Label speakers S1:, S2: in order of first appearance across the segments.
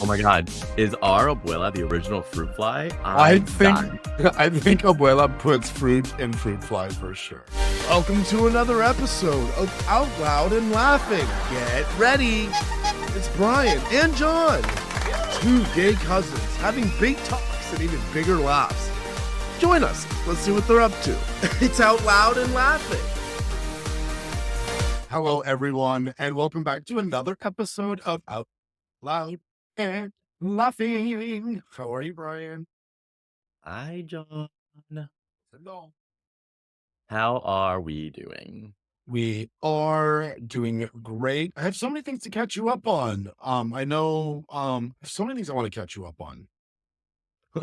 S1: Oh my God. Is our Abuela the original fruit fly?
S2: I
S1: I'm
S2: think
S1: dying.
S2: I think Abuela puts fruit in fruit fly for sure.
S3: Welcome to another episode of Out Loud and Laughing. Get ready. It's Bryan and Jon, two gay cousins having big talks and even bigger laughs. Join us. Let's see what they're up to. It's Out Loud and Laughing.
S2: Hello, everyone, and welcome back to another episode of Out Loud and Laughing. How are you, Bryan?
S1: Hi, John.
S2: Hello.
S1: How are we doing?
S2: We are doing great. I have so many things to catch you up on. I know so many things I want to catch you up on.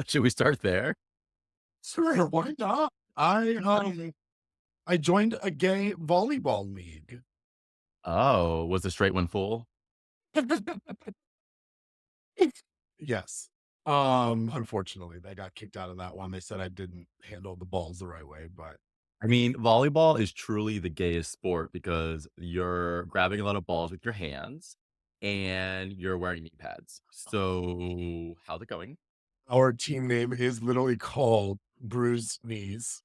S1: Should we start there?
S2: Sure, why not? I joined a gay volleyball league.
S1: Oh, was the straight one full?
S2: Yes. Unfortunately, they got kicked out of that one. They said I didn't handle the balls the right way, but
S1: I mean, volleyball is truly the gayest sport because you're grabbing a lot of balls with your hands and you're wearing knee pads. So, how's it going?
S2: our team name is literally called Bruised Knees.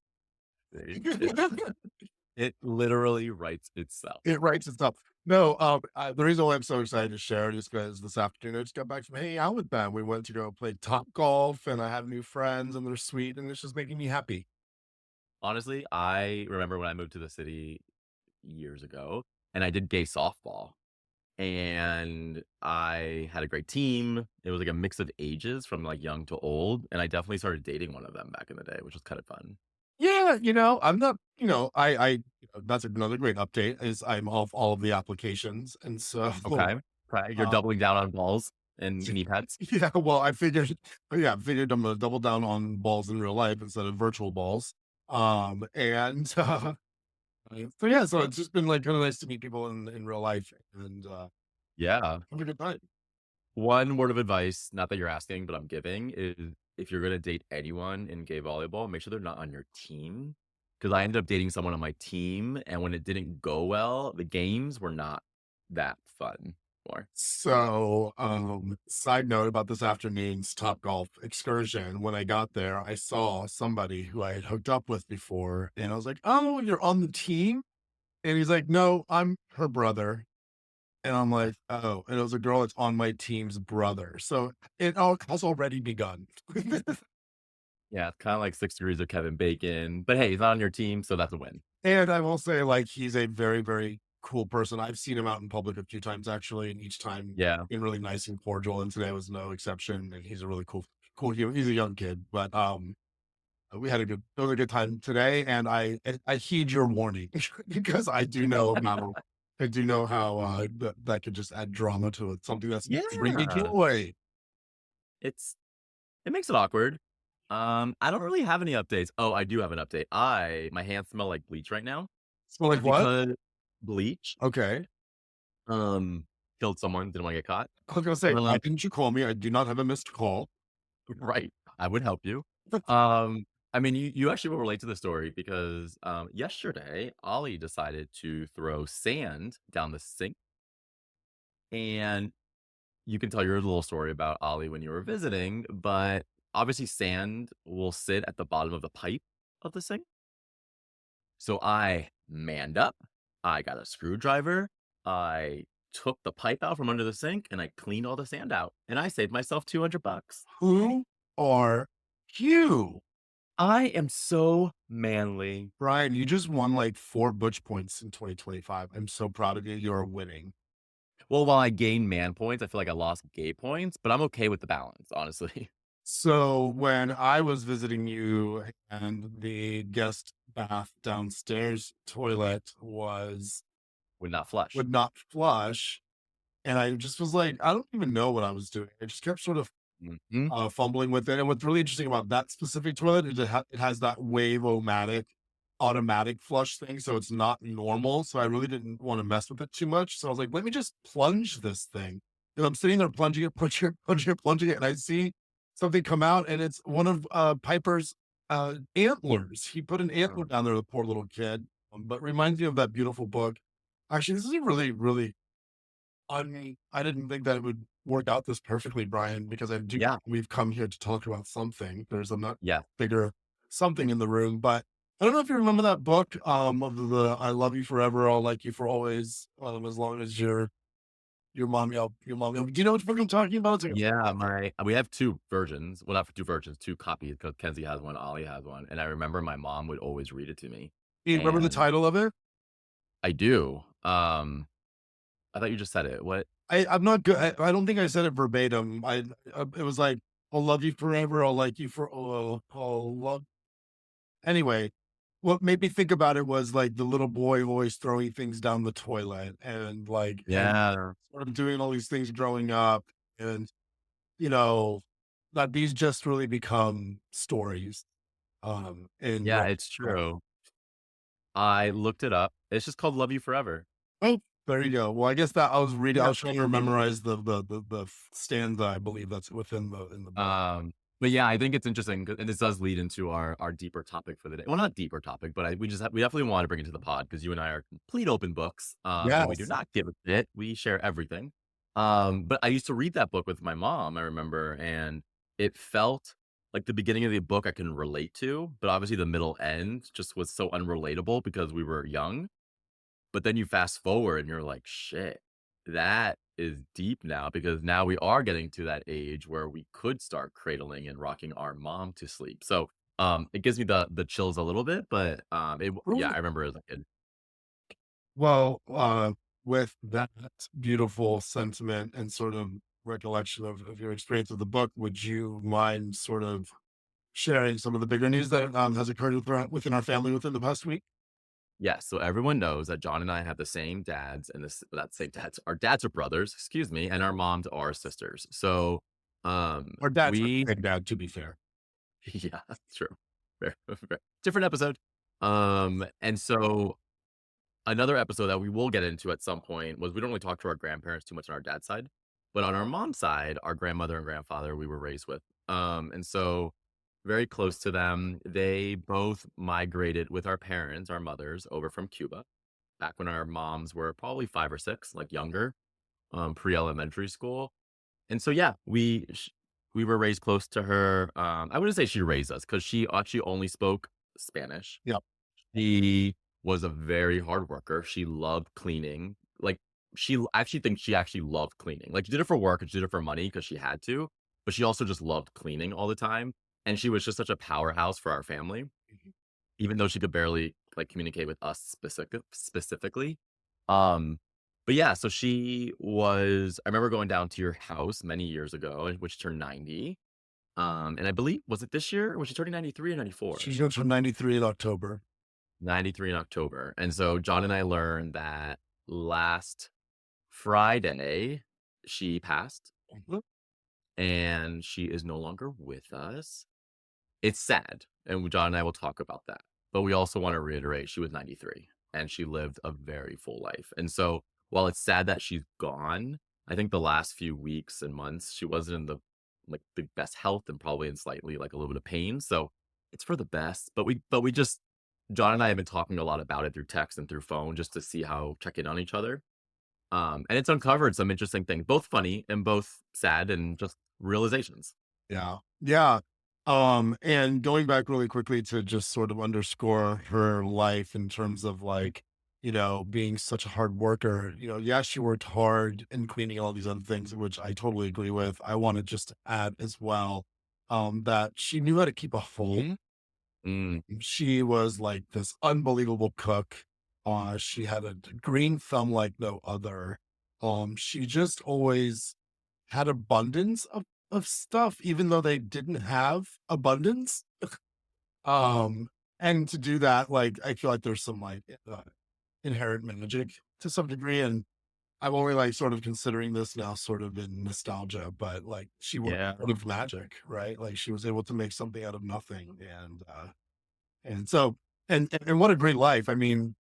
S1: It literally writes itself.
S2: It writes itself. No, the reason why I'm so excited to share it is because this afternoon I just got back from hanging out with them. We went to go play top golf, and I have new friends, and they're sweet, and it's just making me happy.
S1: Honestly, I remember when I moved to the city years ago and I did gay softball and I had a great team. It was like a mix of ages from like young to old. And I definitely started dating one of them back in the day, which was kind of fun.
S2: Yeah, I'm not, that's another great update is I'm off all of the applications, and so
S1: Okay. Okay. You're
S2: uh,
S1: doubling down on balls and knee pads.
S2: yeah, well, I figured I'm gonna double down on balls in real life instead of virtual balls. And so yeah, so it's just been like kind of nice to meet people in real life and
S1: Yeah.
S2: have a good time.
S1: One word of advice, not that you're asking, but I'm giving is if you're going to date anyone in gay volleyball, make sure they're not on your team. Because I ended up dating someone on my team. And when it didn't go well, the games were not that fun more.
S2: So, side note about this afternoon's Top Golf excursion. When I got there, I saw somebody who I had hooked up with before, and I was like, "Oh, you're on the team?" And he's like, "No, I'm her brother." And I'm like, "Oh," and it was a girl that's on my team's brother. So it all has already begun.
S1: Yeah, it's kind of like 6 degrees of Kevin Bacon. But hey, he's not on your team, so that's a win.
S2: And I will say, like, he's a very, very cool person. I've seen him out in public a few times actually, and each time
S1: Yeah.
S2: been really nice and cordial. And today was no exception. And he's a really cool human. He's a young kid, but we had it was a good time today. And I heed your warning because I do know how that could just add drama to it. Something that's bringing
S1: Yeah.
S2: joy.
S1: It makes it awkward. I don't really have any updates. Oh, I do have an update. My hands smell like bleach right now
S2: Smell like what?
S1: because bleach
S2: Okay.
S1: killed someone, didn't want to get caught.
S2: I was gonna say, why
S1: Um,
S2: didn't you call me? I do not have a missed call.
S1: right. I would help you. I mean, you actually will relate to the story because yesterday Ollie decided to throw sand down the sink, and you can tell your little story about Ollie when you were visiting, but obviously sand will sit at the bottom of the pipe of the sink. So I manned up. I got a screwdriver. I took the pipe out from under the sink and I cleaned all the sand out, and I saved myself $200.
S2: Who are you?
S1: I am so manly.
S2: Bryan, you just won like 4 Butch points in 2025. I'm so proud of you. You're winning.
S1: Well, while I gained man points, I feel like I lost gay points, but I'm okay with the balance, honestly.
S2: So when I was visiting you and the guest bath downstairs toilet
S1: Would not flush.
S2: would not flush, and I just was like, I don't even know what I was doing. I just kept sort of
S1: Mhm.
S2: fumbling with it. And what's really interesting about that specific toilet is it has that wave-o-matic automatic flush thing, so it's not normal. So I really didn't want to mess with it too much. So I was like, let me just plunge this thing. And I'm sitting there plunging it, plunging it, plunging it, plunging it, and I see something come out, and it's one of Piper's antlers. He put an antler down there, the poor little kid. But reminds me of that beautiful book. Actually, this is a really, really I didn't think that it would work out this perfectly, Brian, because I do
S1: Yeah.
S2: we've come here to talk about something. There's a much
S1: Yeah.
S2: bigger something in the room, but I don't know if you remember that book, of the "I love you forever, I'll like you for always, as long as your mommy, your mommy." Do you know which book I'm talking about? It's like,
S1: Yeah, we have 2 versions. Well, not 2 versions, 2 copies, because Kenzie has one, Ollie has one, and I remember my mom would always read it to me,
S2: do you remember the
S1: and
S2: title of it?
S1: I do. I thought you just said it. What?
S2: I'm not good. I don't think I said it verbatim. It was like, "I'll love you forever. I'll like you for I'll love." Anyway, what made me think about it was like the little boy always throwing things down the toilet and
S1: Yeah.
S2: sort of doing all these things growing up, and you know that these just really become stories. In
S1: Yeah,
S2: real
S1: it's
S2: life.
S1: true. I looked it up. It's just called Love You Forever.
S2: Oh, there you go. Well, I guess that I was reading. I
S1: Yeah.
S2: was trying to memorize the stanza. I believe that's within the book.
S1: But yeah, I think it's interesting, and this does lead into our deeper topic for the day. Well, not deeper topic, but we definitely want to bring it to the pod because you and I are complete open books, and we do
S2: Yes.
S1: not give a shit. We share everything. But I used to read that book with my mom, I remember, and it felt like the beginning of the book I can relate to, but obviously the middle end just was so unrelatable because we were young. But then you fast forward and you're like, "Shit, that is deep now," because now we are getting to that age where we could start cradling and rocking our mom to sleep. So, it gives me the chills a little bit, but, yeah, I remember as a kid.
S2: Well, with that beautiful sentiment and sort of recollection of your experience with the book, would you mind sort of sharing some of the bigger news that has occurred within our family within the past week?
S1: Yeah, so everyone knows that John and I have the same dads and this not same dads, our dads are brothers, excuse me, and our moms are sisters. So,
S2: Our dad's a
S1: we
S2: big dad, to be fair.
S1: yeah, that's true. Fair, fair. Different episode. And so another episode that we will get into at some point was we don't really talk to our grandparents too much on our dad's side, but on our mom's side, our grandmother and grandfather we were raised with. And so very close to them. They both migrated with our parents, our mothers, over from Cuba back when our moms were probably 5 or 6, like younger, pre-elementary school. And so yeah, we were raised close to her. I wouldn't say she raised us because she actually only spoke Spanish.
S2: Yep.
S1: She was a very hard worker. She loved cleaning. Like, actually thinks she actually loved cleaning. Like, she did it for work and she did it for money because she had to, but she also just loved cleaning all the time. And she was just such a powerhouse for our family,
S2: Mhm.
S1: even though she could barely like communicate with us specifically. Um, but yeah, so she was. I remember going down to your house many years ago, which turned 90. And I believe was it this year? Was she turning 93 or 94?
S2: She's going from 93 in October.
S1: 93 in October. And so John and I learned that last Friday she passed
S2: Mhm.
S1: and she is no longer with us. It's sad, and John and I will talk about that. But we also want to reiterate she was 93 and she lived a very full life. And so while it's sad that she's gone, I think the last few weeks and months she wasn't in the best health and probably in slightly like a little bit of pain. So it's for the best. But we just John and I have been talking a lot about it through text and through phone just to see how check in on each other. And it's uncovered some interesting things, both funny and both sad and just realizations.
S2: Yeah. Yeah. And going back really quickly to just sort of underscore her life in terms of like, being such a hard worker, yeah, she worked hard in cleaning all these other things, which I totally agree with. I want to just add as well, that she knew how to keep a home.
S1: Mm,
S2: She was like this unbelievable cook. She had a green thumb like no other. She just always had abundance of stuff, even though they didn't have abundance. Um, and to do that, like, I feel like there's some like inherent magic to some degree. And I'm only like sort of considering this now, sort of in nostalgia, but like she was
S1: yeah.
S2: sort of magic, right? Like she was able to make something out of nothing. And so, and what a great life. I mean,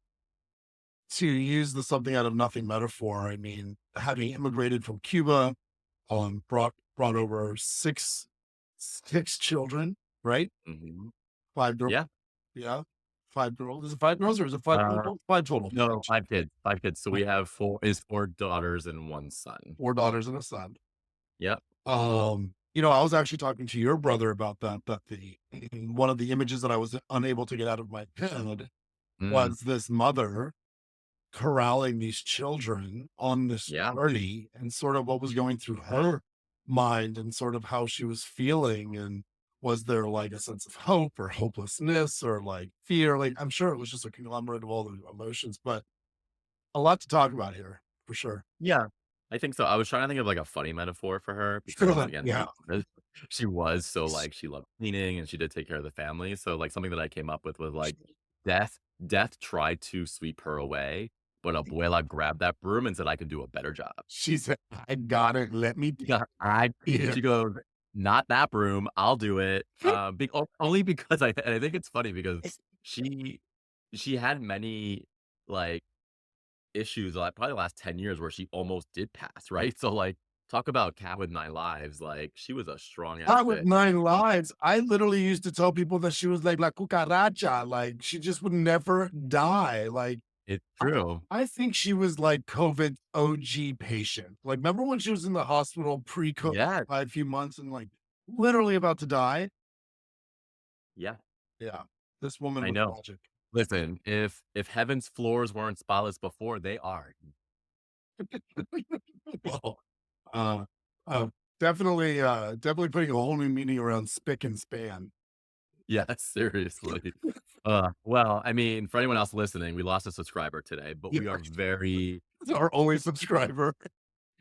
S2: to use the something out of nothing metaphor, I mean, having immigrated from Cuba, brought over six children, right?
S1: Mhm.
S2: Five girls,
S1: Yeah.
S2: yeah, five girls. Is it five girls or is it five
S1: Uh,
S2: total? Five total.
S1: no, 5 kids, 5 kids. So we have 4 daughters and 1 son.
S2: Four daughters and a son.
S1: Yep.
S2: I was actually talking to your brother about that the one of the images that I was unable to get out of my head
S1: Mm,
S2: was this mother corralling these children on this
S1: yeah.
S2: journey and sort of what was going through her mind and sort of how she was feeling. And was there like a sense of hope or hopelessness or like fear? Like, I'm sure it was just a conglomerate of all the emotions, but a lot to talk about here for sure.
S1: Yeah, I think so. I was trying to think of, like, a funny metaphor for her because, again,
S2: Yeah.
S1: she was so, like, she loved cleaning and she did take care of the family, so, like, something that I came up with was, like, death tried to sweep her away, but Abuela grabbed that broom and said, "I can do a better job."
S2: She said, I got it. Let me
S1: Yeah, I
S2: here.
S1: she goes, "Not that broom, I'll do it." Be o only because I think it's funny because she she had many, like, issues, like, probably the last 10 years where she almost did pass, right? So, like, talk about cat with 9 lives, like, she was a strong ass
S2: Not with
S1: bitch.
S2: 9 lives. I literally used to tell people that she was like La Cucaracha, like, she just would never die, like,
S1: It's
S2: I
S1: true.
S2: I think she was like COVID OG patient. Like, remember when she was in the hospital pre-COVID
S1: Yeah,
S2: by a few months and, like, literally about to die?
S1: yeah,
S2: Yeah, this woman
S1: I
S2: was
S1: know.
S2: magic.
S1: Listen, if heaven's floors weren't spotless before, they are.
S2: Well, uh, uh, definitely putting a whole new meaning around spick and span.
S1: Yeah, seriously. Well, I mean, for anyone else listening, we lost a subscriber today, but
S2: Yeah,
S1: we are very
S2: our only subscriber.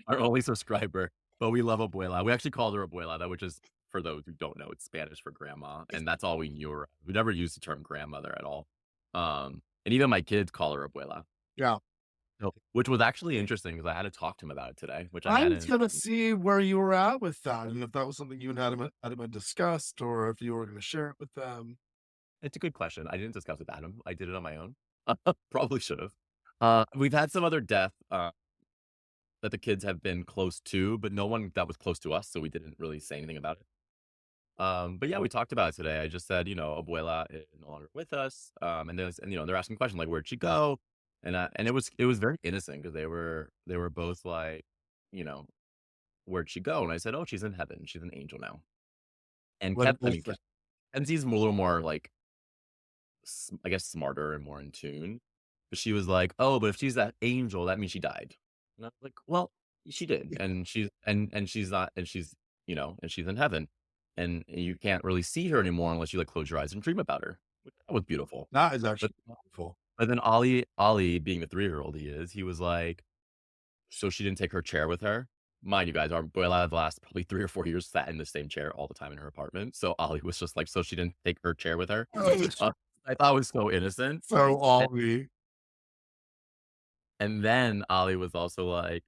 S1: our only subscriber, but we love Abuela. We actually called her Abuela, that which is, for those who don't know, it's Spanish for grandma, and that's all we knew her. We never used the term grandmother at all. And even my kids call her Abuela.
S2: Yeah.
S1: So, which was actually interesting because I had to talk to him about it today, which I
S2: I was
S1: hadn't.
S2: gonna see where you were at with that, and if that was something you and Adam had discussed, or if you were gonna share it with them.
S1: It's a good question. I didn't discuss with Adam. I did it on my own. Probably should have. We've had some other death that the kids have been close to, but no one that was close to us, so we didn't really say anything about it. But yeah, we talked about it today. I just said, Abuela is no longer with us. And they're asking questions like, "Where'd she go?" And it was very innocent because they were both like, you know, "Where'd she go?" And I said, "Oh, she's in heaven. She's an angel now." And
S2: What did
S1: I
S2: they
S1: mean,
S2: say?
S1: Kenzie's a little more like, I guess, smarter and more in tune. But she was like, "Oh, but if she's that angel, that means she died." And I was like, "Well, she did, and she's not, and she's in heaven, and you can't really see her anymore unless you like close your eyes and dream about her." Which that was beautiful.
S2: That is
S1: But
S2: actually beautiful.
S1: but then Ollie, being the 3-year-old he is, he was like, "So she didn't take her chair with her." Mind you guys, our Abuela the last probably 3 or 4 years sat in the same chair all the time in her apartment. So Ollie was just like, "So she didn't take her chair with her?" Uh, I thought it was so innocent.
S2: So
S1: And
S2: all we
S1: and then Ollie was also like,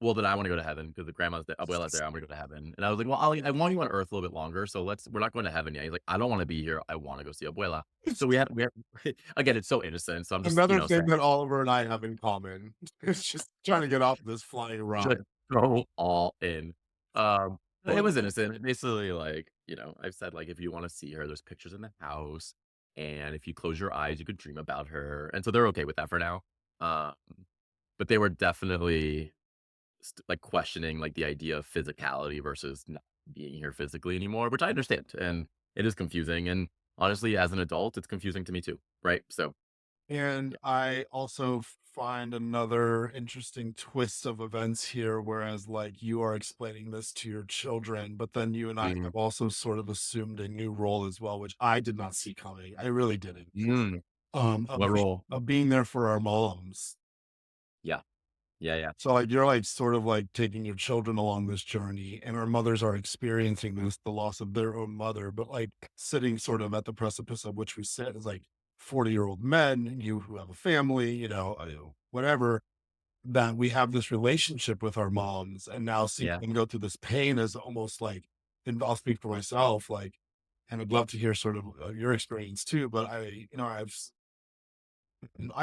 S1: "Well, then I wanna go to heaven because the grandma's there, Abuela's there, I'm gonna go to heaven." And I was like, "Well, Ollie, I want you on Earth a little bit longer, so we're not going to heaven yet." He's like, "I don't wanna be here, I wanna go see Abuela." So we had again, it's so innocent, so I'm just,
S2: another thing
S1: saying,
S2: that Oliver and I have in common is just trying to get off this flying
S1: just
S2: rock.
S1: go all in. It
S2: Well,
S1: was innocent. Basically, like, I've said, like, if you wanna see her, there's pictures in the house, and if you close your eyes, you could dream about her, and so they're okay with that for now. Um, but they were definitely like questioning like the idea of physicality versus not being here physically anymore, which I understand. And it is confusing. And honestly, as an adult, it's confusing to me too. Right. So,
S2: and I also find another interesting twist of events here, whereas like you are explaining this to your children, but then you and I
S1: mm,
S2: have also sort of assumed a new role as well, which I did not see coming. I really didn't.
S1: mm,
S2: Of
S1: what role?
S2: of being there for our moms.
S1: Yeah. Yeah. Yeah.
S2: So like you're like sort of like taking your children along this journey, and our mothers are experiencing this, the loss of their own mother, but like sitting sort of at the precipice of which we sit as like 40-year-old men, and you who have a family, whatever, that we have this relationship with our moms, and now seeing
S1: Yeah.
S2: them go through this pain is almost like, and I'll speak for myself, like, and I'd love to hear sort of your experience too, but I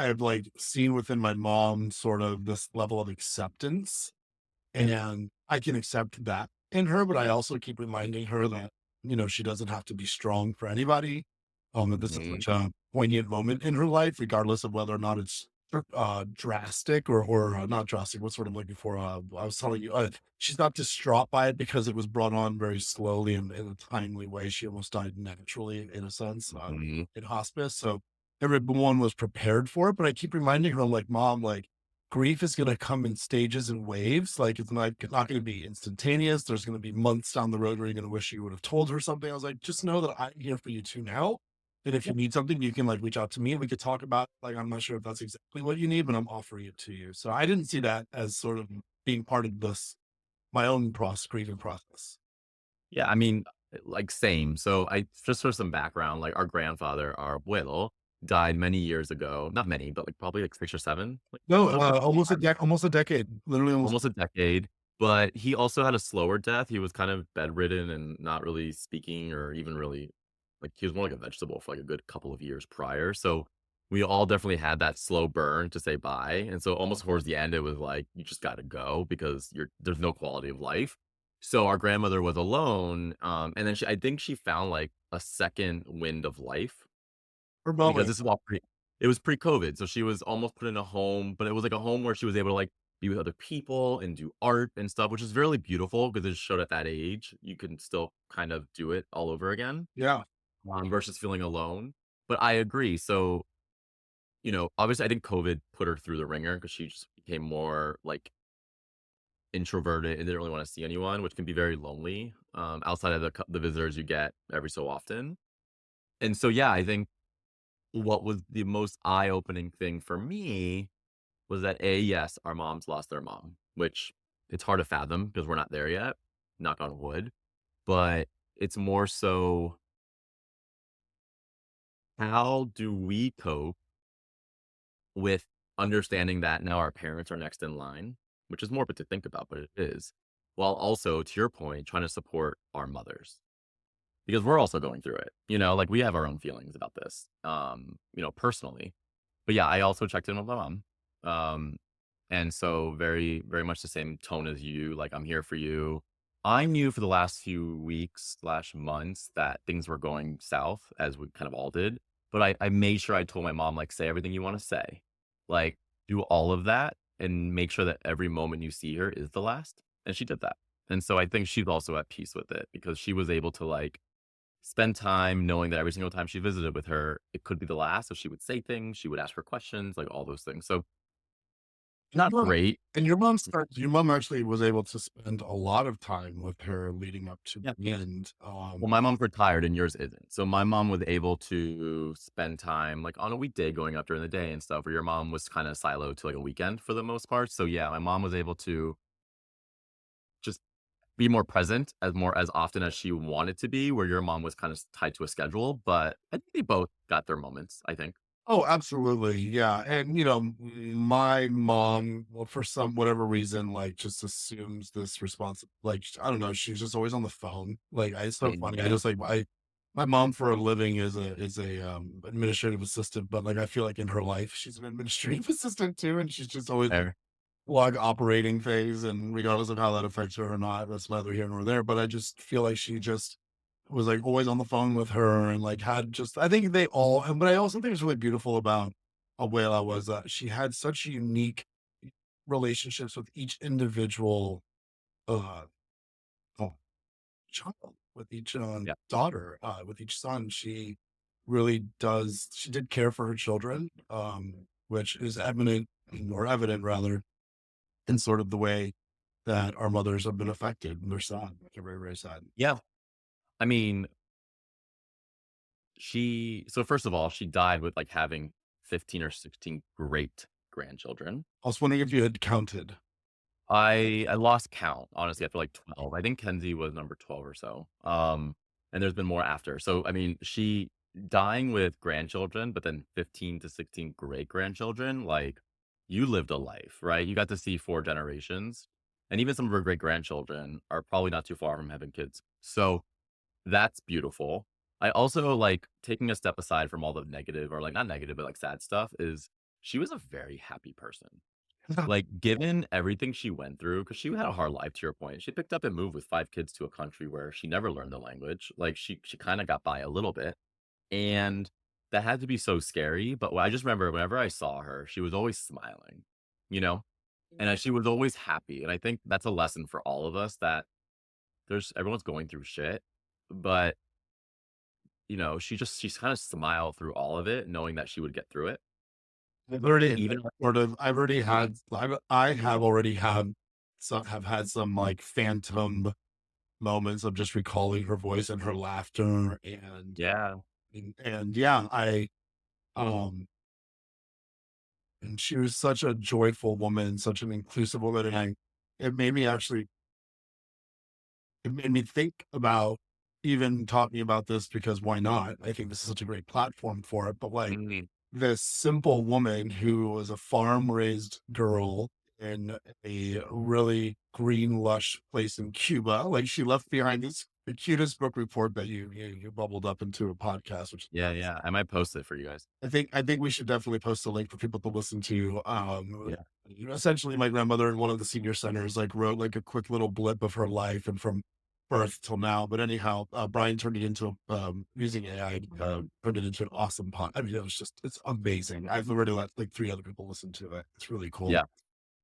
S2: have like seen within my mom sort of this level of acceptance, and I can accept that in her, but I also keep reminding her that, she doesn't have to be strong for anybody. That this is
S1: Hmm.
S2: such a poignant moment in her life, regardless of whether or not it's drastic or not drastic. What's what I'm looking for? I was telling you, she's not distraught by it because it was brought on very slowly and in a timely way. She almost died naturally, in a sense,
S1: Mhm.
S2: in hospice. So everyone was prepared for it. But I keep reminding her, I'm like, Mom, like grief is going to come in stages and waves. Like it's not going to be instantaneous. There's going to be months down the road where you're going to wish you would have told her something. I was like, just know that I'm here for you too now. And if you need something, you can like reach out to me and we could talk about like I'm not sure if that's exactly what you need, but I'm offering it to you. So I didn't see that as sort of being part of this my own grieving process.
S1: Yeah, I mean, like, same. So I just for some background, like, our grandfather, our abuelo, died many years ago. Not many, but, like, probably, like, 6 or 7, like,
S2: No,
S1: over
S2: almost a decade, literally almost.
S1: almost a decade, but he also had a slower death. He was kind of bedridden and not really speaking or even really like, he was more like a vegetable for, like, a good couple of years prior, so we all definitely had that slow burn to say bye, and so almost towards the end, it was like, "You just gotta go because there's no quality of life." So our grandmother was alone, and then I think she found, like, a second wind of life
S2: For a
S1: because
S2: moment.
S1: this is all it was pre-COVID, so she was almost put in a home, but it was like a home where she was able to, like, be with other people and do art and stuff, which is really beautiful because it showed at that age, you can still kind of do it all over again,
S2: Yeah.
S1: versus feeling alone. But I agree. So, obviously, I think COVID put her through the ringer because she just became more, like, introverted and didn't really wanna see anyone, which can be very lonely, outside of the visitors you get every so often. And so, yeah, I think what was the most eye-opening thing for me was that yes, our moms lost their mom, which it's hard to fathom because we're not there yet, knock on wood. But it's more so, how do we cope with understanding that now our parents are next in line, which is morbid to think about, but it is, while also, to your point, trying to support our mothers because we're also going through it. Like we have our own feelings about this, personally. But yeah, I also checked in with my mom. Um, and so very, very much the same tone as you. Like, I'm here for you. I knew for the last few weeks slash months that things were going south, as we kind of all did. But I made sure I told my mom, like, say everything you want to say. Like, do all of that and make sure that every moment you see her is the last. And she did that. And so I think she's also at peace with it because she was able to, like, spend time knowing that every single time she visited with her, it could be the last. So she would say things, she would ask for questions, like all those things. So
S2: Your
S1: not
S2: mom
S1: great.
S2: and your mom actually was able to spend a lot of time with her leading up to
S1: Yeah.
S2: the end.
S1: Well, my mom's retired and yours isn't. So my mom was able to spend time like on a weekday going up during the day and stuff, where your mom was kind of siloed to like a weekend for the most part. So yeah, my mom was able to just be more present as often as she wanted to be, where your mom was kind of tied to a schedule. But I think they both got their moments, I think.
S2: Oh, absolutely. Yeah. And, my mom, well, for some whatever reason, like just assumes this like, I don't know, she's just always on the phone. Like, it's so
S1: Same,
S2: funny. I
S1: yeah.
S2: just like, my mom for a living is a administrative assistant, but like, I feel like in her life, she's an administrative assistant too. And she's just always
S1: Fair.
S2: log operating phase. And regardless of how that affects her or not, that's neither here nor there. But I just feel like she just was like always on the phone with her and like had just I think they all but I also think it's really beautiful about Abuela was that she had such unique relationships with each individual uh oh, child, with each
S1: Yeah.
S2: daughter, with each son. She did care for her children, which is evident rather, in sort of the way that our mothers have been affected and they're sad. They're very, very sad.
S1: Yeah. I mean, so first of all, she died with like having 15 or 16 great grandchildren.
S2: I was wondering if you had counted.
S1: I lost count, honestly, after like 12. I think Kenzie was number 12 or so. And there's been more after. So I mean, she dying with grandchildren, but then 15 to 16 great grandchildren, like you lived a life, right? You got to see 4 generations. And even some of her great grandchildren are probably not too far from having kids. So that's beautiful. I also like taking a step aside from all the negative or like not negative, but like sad stuff is she was a very happy person. Like, given everything she went through, because she had a hard life to your point. She picked up and moved with 5 kids to a country where she never learned the language. Like she kind of got by a little bit. And that had to be so scary, but I just remember whenever I saw her, she was always smiling, you know? And she was always happy, and I think that's a lesson for all of us that there's everyone's going through shit, but, she's kinda smiled through all of it knowing that she would get through it. Even
S2: I've already had, I have already had have had some like phantom moments of just recalling her voice and her laughter
S1: Yeah,
S2: and yeah, um, and she was such a joyful woman, such an inclusive woman, and it made me actually, it made me think about even talking about this because why not? I think this is such a great platform for it, but like
S1: mhm,
S2: this simple woman who was a farm raised girl in a really green, lush place in Cuba. Like she left behind this the cutest book report that you bubbled up into a podcast, which
S1: yeah, yeah, I might post it for you guys.
S2: I think we should definitely post a link for people to listen to.
S1: Yeah,
S2: Essentially, my grandmother in one of the senior centers like wrote like a quick little blip of her life and from birth till now. But anyhow, Brian turned it into using AI, turned it into an awesome pod. I mean, it's amazing. I've already let like 3 other people listen to it. It's really cool.
S1: yeah,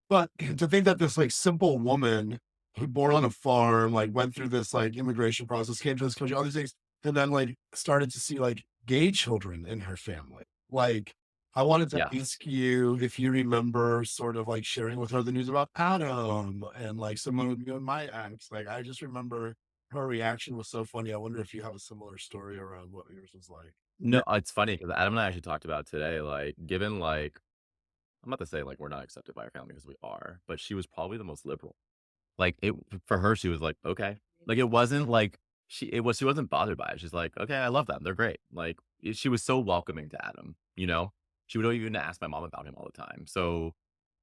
S2: But to think that this like simple woman who born on a farm, like went through this like immigration process, came to this country, all these things, and then like started to see like gay children in her family. Like I wanted to
S1: yeah.
S2: ask you if you remember sort of like sharing with her the news about Adam and like someone with you and my ex. Like I just remember her reaction was so funny. I wonder if you have a similar story around what yours was like.
S1: No, it's funny because Adam and I actually talked about today, like, given, like I'm not to say, like, we're not accepted by our family because we are, but she was probably the most liberal. Like, it for her, she was like, "Okay." Like, it wasn't like she wasn't bothered by it. She's like, "Okay, I love them. They're great." Like, she was so welcoming to Adam, you know? She would even ask my mom about him all the time. So,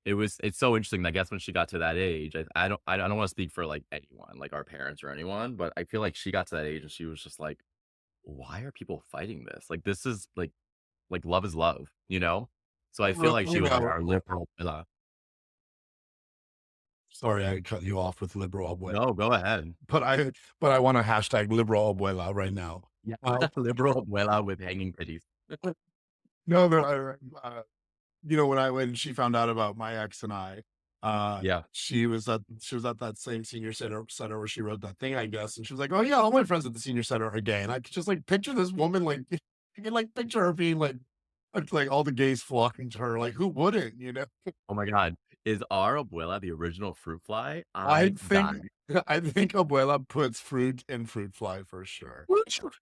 S1: it's so interesting, I guess when she got to that age, I don't wanna speak for, like, anyone, like our parents or anyone, but I feel like she got to that age and she was just like, "Why are people fighting this? Like, this is like love is love, you know?" So I feel like she
S2: You
S1: was like
S2: know,
S1: our liberal
S2: sorry, I cut you off with liberal.
S1: No, go ahead.
S2: But I want to hashtag liberal abuela right now.
S1: Yeah,
S2: Uh,
S1: liberal abuela with hanging titties.
S2: no, but when she found out about my ex and I,
S1: Yeah.
S2: she was at that same senior center where she wrote that thing, I guess, and she was like, "Oh yeah, all my friends at the senior center are gay," and I could just like picture this woman like I can like picture her being like all the gays flocking to her, like who wouldn't, you know?
S1: Oh my god. Is our abuela the original fruit fly?
S2: I
S1: I
S2: think
S1: died.
S2: I think abuela puts fruit in fruit fly for sure.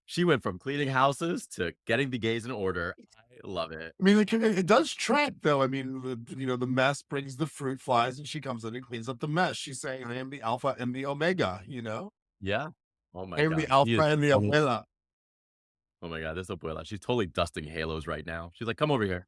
S1: She went from cleaning houses to getting the gays in order. I love it.
S2: I mean, like, it does track though. I mean, the mess brings the fruit flies, and she comes in and cleans up the mess. She's saying, "I am the alpha and the omega."
S1: Yeah. Oh
S2: I
S1: my
S2: am the
S1: god. She
S2: alpha
S1: is
S2: and the
S1: totally
S2: abuela.
S1: oh my god, this abuela, she's totally dusting halos right now. She's like, "Come over here."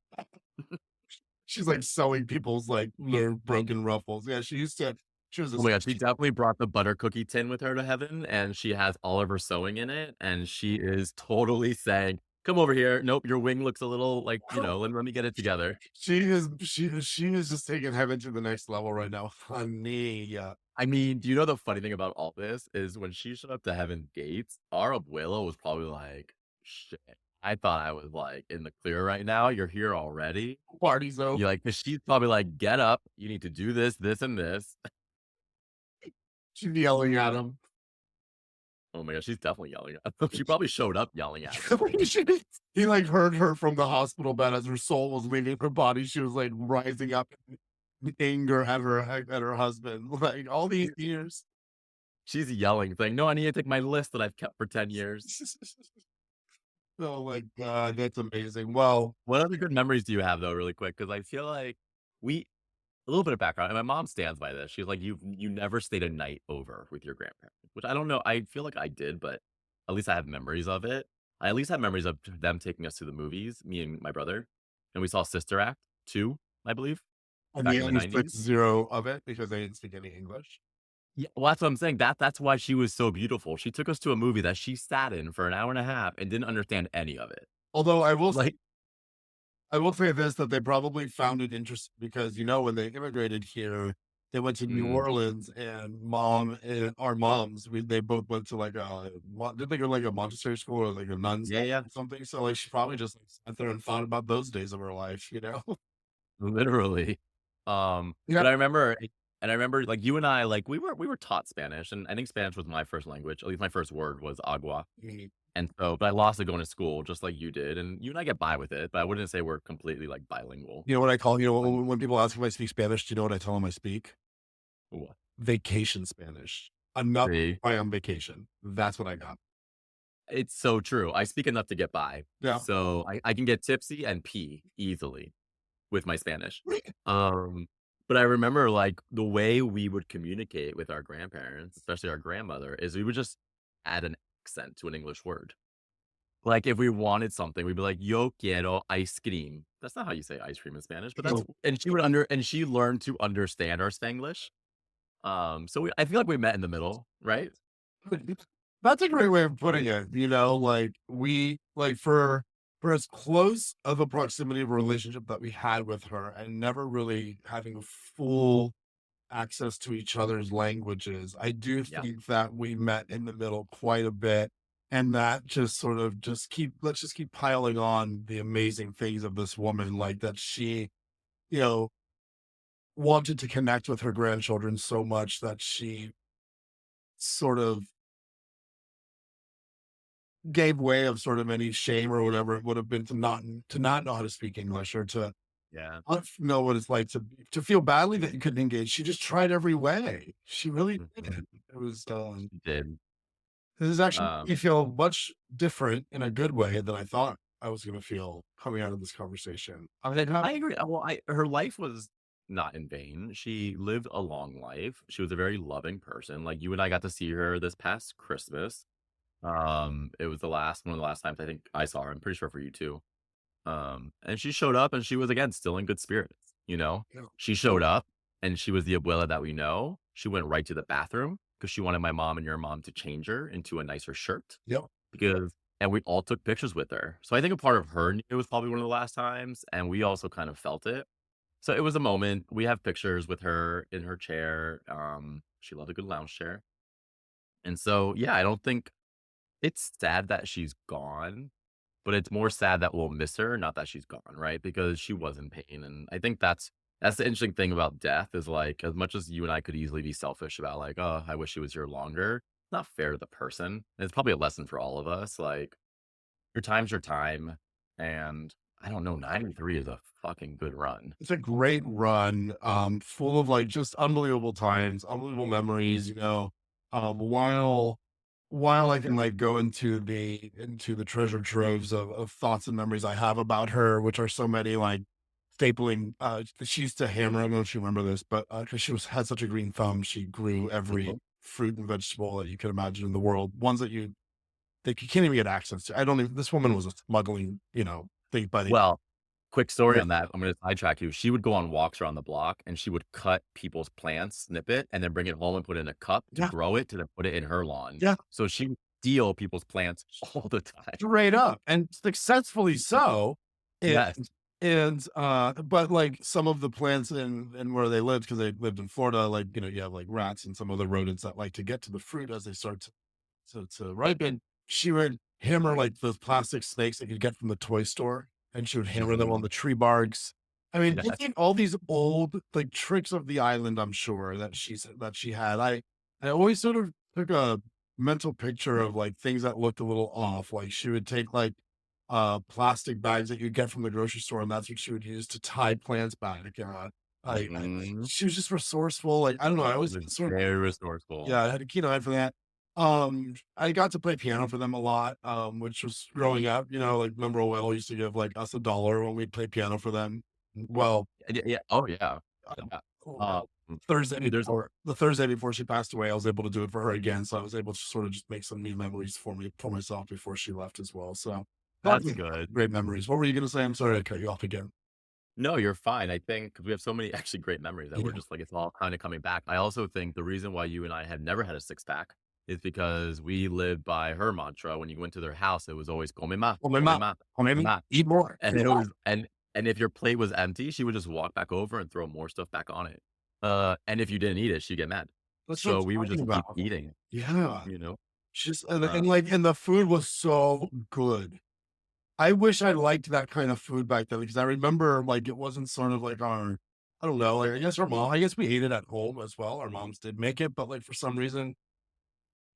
S2: She's like sewing people's like their broken ruffles. Yeah, she used to. She was a
S1: Oh my god, she definitely brought the butter cookie tin with her to heaven, and she has all of her sewing in it, and she is totally saying, "Come over here. Nope, your wing looks a little like, let me get it together."
S2: she is just taking heaven to the next level right now, honey. Yeah.
S1: I mean, do you know the funny thing about all this is when she showed up to heaven's gates, our abuela was probably like, "Shit, I thought I was, like, in the clear right now. You're here already?"
S2: Party's over.
S1: You're like, 'cause she's probably like, "Get up. You need to do this, this, and this."
S2: She's yelling at him.
S1: Oh my god, she's definitely yelling at them. She probably showed up yelling at them.
S2: He like heard her from the hospital bed as her soul was leaving her body. She was like rising up in anger at her husband. Like all these years.
S1: She's yelling, saying, "No, I need to take my list that I've kept for 10 years."
S2: Oh my god, that's amazing. Well,
S1: What other good memories do you have though, really quick? Because I feel like we a little bit of background, and my mom stands by this. She's like, you never stayed a night over with your grandparents," which I don't know. I feel like I did, but at least I have memories of it. I at least have memories of them taking us to the movies, me and my brother, and we saw Sister Act 2, I believe,
S2: and
S1: back
S2: they
S1: in the
S2: understood
S1: 90s.
S2: zero of it because they didn't speak any English.
S1: Yeah, well, that's what I'm saying. That's why she was so beautiful. She took us to a movie that she sat in for an hour and a half and didn't understand any of it.
S2: Although
S1: Like,
S2: I will say this, that they probably found it interesting because when they immigrated here, They went to New
S1: Mm.
S2: Orleans, and mom and our moms, they both went to like did they go like a Montessori school or like a nuns
S1: Yeah, yeah,
S2: or something? So like she probably just like, sat there and thought about those days of her life, you know?
S1: literally.
S2: Yeah.
S1: But I remember, like, you and I, like, we were taught Spanish, and I think Spanish was my first language. At least my first word was agua.
S2: Mhm.
S1: And so, but I lost it going to school just like you did, and you and I get by with it, but I wouldn't say we're completely, like, bilingual.
S2: You know what I call,
S1: Like,
S2: when people ask if I speak Spanish, do you know what I tell them I speak?
S1: what?
S2: Vacation Spanish. Enough
S1: See?
S2: while on vacation. That's what I got.
S1: It's so true. I speak enough to get by.
S2: Yeah.
S1: So I can get tipsy and pee easily with my Spanish. Um, but I remember, like, the way we would communicate with our grandparents, especially our grandmother, is we would just add an accent to an English word. Like, if we wanted something, we'd be like, "Yo quiero ice cream." That's not how you say ice cream in Spanish, but that's
S2: No.
S1: and she learned to understand our Spanglish. So I feel like we met in the middle, right?
S2: That's a great way of putting it. Like we like for as close of a proximity of a relationship that we had with her and never really having full access to each other's languages, I do
S1: Yeah.
S2: think that we met in the middle quite a bit. And that just sort of let's just keep piling on the amazing things of this woman, like that she, you know, wanted to connect with her grandchildren so much that she sort of gave way of sort of any shame or whatever it would have been to not know how to speak English or to
S1: Yeah.
S2: not know what it's like to feel badly that you couldn't engage. She just tried every way. She really did.
S1: Mhm.
S2: It was
S1: She did.
S2: this is actually
S1: Um,
S2: you feel much different in a good way than I thought I was gonna feel coming out of this conversation. I mean,
S1: I agree. Well, her life was not in vain. She lived a long life. She was a very loving person. Like, you and I got to see her this past Christmas. It was one of the last times I think I saw her. I'm pretty sure for you too. And she showed up and she was again still in good spirits, you know?
S2: you know,
S1: She showed up and she was the abuela that we know. She went right to the bathroom because she wanted my mom and your mom to change her into a nicer shirt
S2: yep.
S1: because and we all took pictures with her. So I think a part of her knew it was probably one of the last times, and we also kind of felt it. So it was a moment. We have pictures with her in her chair. She loved a good lounge chair. And so, yeah, I don't think it's sad that she's gone, but it's more sad that we'll miss her, not that she's gone, right? Because she was in pain, and I think that's the interesting thing about death is, like, as much as you and I could easily be selfish about, like, "Oh, I wish she was here longer," it's not fair to the person, and it's probably a lesson for all of us, like, your time's your time, and I don't know, 93 is a fucking good run.
S2: It's a great run, full of like just unbelievable times, unbelievable memories, while I can like go into the treasure troves of thoughts and memories I have about her, which are so many like stapling, she used to hammer, I don't know if you remember this, but because had such a green thumb, she grew every
S1: Mhm.
S2: fruit and vegetable that you could imagine in the world, ones that you can't even get access to. I don't even, this woman was a smuggling, thing by the
S1: Well, quick story on that, I'm gonna sidetrack you. She would go on walks around the block, and she would cut people's plants, snip it, and then bring it home and put it in a cup to
S2: yeah,
S1: grow it to then put it in her lawn.
S2: yeah.
S1: So she would steal people's plants all the time.
S2: Straight up, and successfully so. And
S1: Yes.
S2: but, like, some of the plants in where they lived, because they lived in Florida, like, you have, like, rats and some other rodents that like to get to the fruit as they start to ripen. She would hammer, like, those plastic snakes that you get from the toy store, and she would hammer them on
S1: Mhm.
S2: the tree barks. I mean, I
S1: Yes.
S2: think all these old, like, tricks of the island, I'm sure that she had. I always sort of took a mental picture of, like, things that looked a little off, like, she would take, like, plastic bags that you get from the grocery store, and that's what she would use to tie plants back.
S1: Mhm.
S2: She was just resourceful, like, I don't know, I
S1: She
S2: always
S1: was
S2: sort of
S1: very resourceful.
S2: yeah, I had a keen eye for that. I got to play piano for them a lot, which was growing up, like, remember ol&l used to give, like, us $1 when we'd play piano for them. Well,
S1: Yeah, yeah. Oh, yeah.
S2: um,
S1: Yeah.
S2: oh,
S1: Um,
S2: Thursday
S1: there's
S2: before the Thursday before she passed away, I was able to do it for her again, so I was able to sort of just make some new memories for myself before she left as well, so lots
S1: That's
S2: of
S1: good.
S2: great memories. What were you gonna say? I'm sorry I cut you off again.
S1: No, you're fine. I think 'cause we have so many actually great memories that we're
S2: Yeah.
S1: just like, it's all kind of coming back. I also think the reason why you and I have never had a six pack is because we lived by her mantra. When you went to their house, it was always come ma,
S2: Well, my
S1: come
S2: mom
S1: ma,
S2: well,
S1: come
S2: maybe
S1: ma.
S2: eat more.
S1: And it was and if your plate was empty, she would just walk back over and throw more stuff back on it. And if you didn't eat it, she'd get mad.
S2: That's what I'm
S1: So we would
S2: talking
S1: just keep
S2: about.
S1: eating,
S2: Yeah.
S1: you know?
S2: She's
S1: Uh,
S2: and the food was so good. I wish I liked that kind of food back then because I remember like it wasn't sort of like our, I don't know, like I guess we ate it at home as well. Our moms did make it, but like for some reason,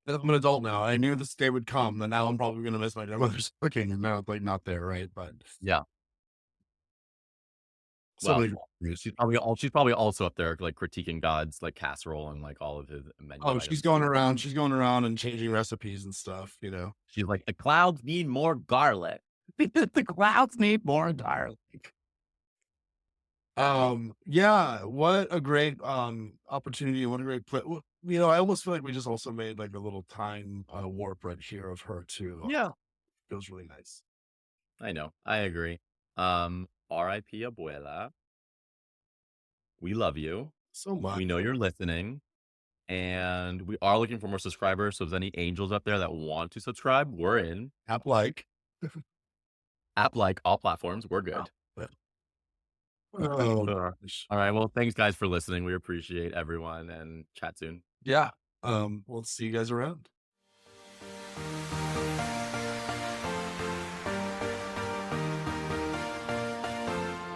S2: I'm an adult now. I knew this day would come, and now I'm probably gonna miss my grandmother's cooking, and now it's like not there, right? But
S1: yeah.
S2: so
S1: Well,
S2: many memories.
S1: she's probably also up there, like, critiquing God's, like, casserole and, like, all of his menu
S2: Oh,
S1: items.
S2: she's going around and changing recipes and stuff, you know.
S1: She's like, "The clouds need more garlic."
S2: The clouds need more garlic. Yeah, what a great opportunity, what a great play. You know, I almost feel like we just also made like a little time warp right here of her too.
S1: Yeah.
S2: Feels really nice.
S1: I know. I agree. RIP Abuela. We love you.
S2: So much.
S1: We know you're listening, and we are looking for more subscribers, so if there's any angels out there that want to subscribe, we're in.
S2: App like.
S1: App like all platforms, we're good.
S2: Oh, gosh.
S1: All right. Well, thanks guys for listening. We appreciate everyone and chat soon.
S2: Yeah. We'll see you guys around.